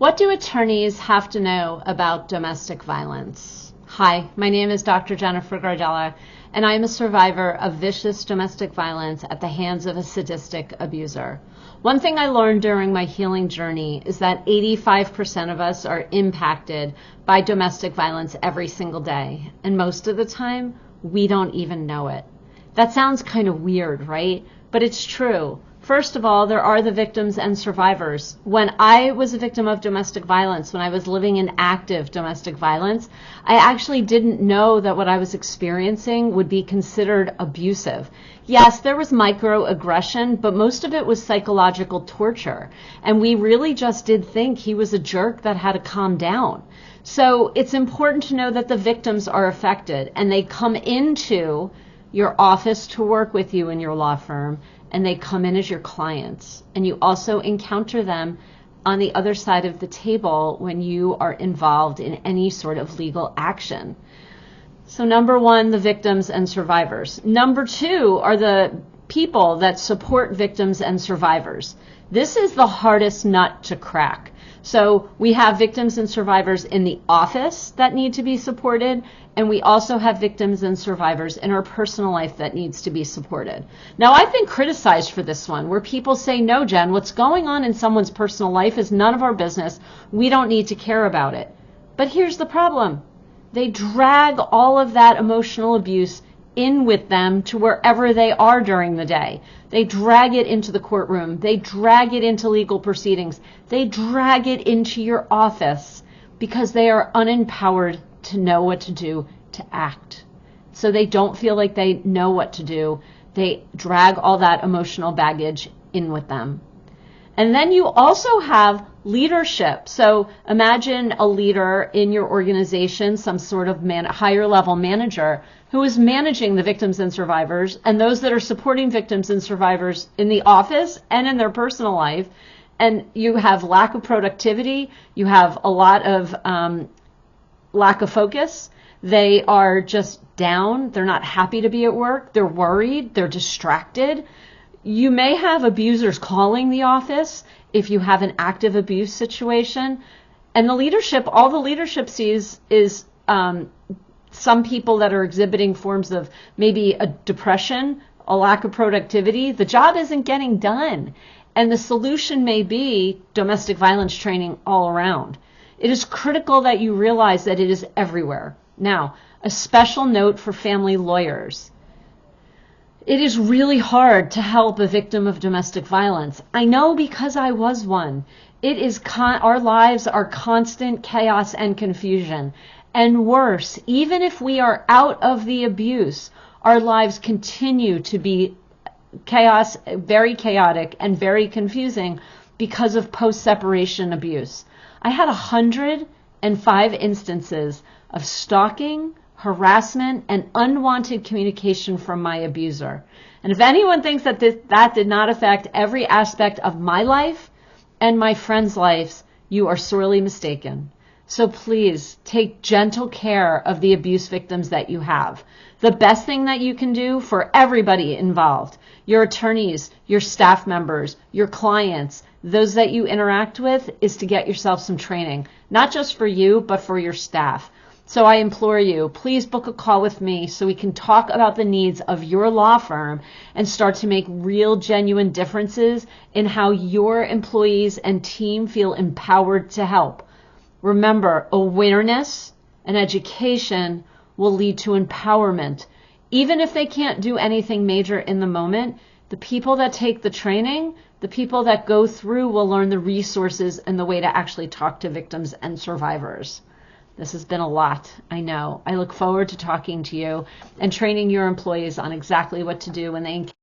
What do attorneys have to know about domestic violence? Hi, my name is Dr. Jennifer Gardella, and I am a survivor of vicious domestic violence at the hands of a sadistic abuser. One thing I learned during my healing journey is that 85% of us are impacted by domestic violence every single day, and most of the time, we don't even know it. That sounds kind of weird, right? But it's true. First of all, there are the victims and survivors. When I was a victim of domestic violence, when I was living in active domestic violence, I actually didn't know that what I was experiencing would be considered abusive. Yes, there was microaggression, but most of it was psychological torture. And we really just did think he was a jerk that had to calm down. So it's important to know that the victims are affected, and they come into your office to work with you in your law firm, and they come in as your clients. And you also encounter them on the other side of the table when you are involved in any sort of legal action. So number one, the victims and survivors. Number two are the people that support victims and survivors. This is the hardest nut to crack. So we have victims and survivors in the office that need to be supported, and we also have victims and survivors in our personal life that needs to be supported. Now, I've been criticized for this one, where people say, no, Jen, what's going on in someone's personal life is none of our business. We don't need to care about it. But here's the problem. They drag all of that emotional abuse in with them to wherever they are during the day. They drag it into the courtroom. They drag it into legal proceedings. They drag it into your office because they are unempowered to know what to do, to act. So they don't feel like they know what to do. They drag all that emotional baggage in with them. And then you also have leadership. So imagine a leader in your organization, some sort of higher level manager who is managing the victims and survivors and those that are supporting victims and survivors in the office and in their personal life. And you have lack of productivity. You have a lot of lack of focus. They are just down. They're not happy to be at work. They're worried. They're distracted. You may have abusers calling the office if you have an active abuse situation. And the leadership, all the leadership sees is some people that are exhibiting forms of maybe a depression, a lack of productivity. The job isn't getting done. And the solution may be domestic violence training all around. It is critical that you realize that it is everywhere. Now, a special note for family lawyers. It is really hard to help a victim of domestic violence. I know because I was one. It is our lives are constant chaos and confusion. And worse, even if we are out of the abuse, our lives continue to be chaos, very chaotic and very confusing because of post-separation abuse. I had 105 instances of stalking, harassment, and unwanted communication from my abuser. And if anyone thinks that that did not affect every aspect of my life and my friends' lives, you are sorely mistaken. So please take gentle care of the abuse victims that you have. The best thing that you can do for everybody involved, your attorneys, your staff members, your clients, those that you interact with, is to get yourself some training, not just for you, but for your staff. So I implore you, please book a call with me so we can talk about the needs of your law firm and start to make real, genuine differences in how your employees and team feel empowered to help. Remember, awareness and education will lead to empowerment. Even if they can't do anything major in the moment, the people that take the training, the people that go through will learn the resources and the way to actually talk to victims and survivors. This has been a lot, I know. I look forward to talking to you and training your employees on exactly what to do when they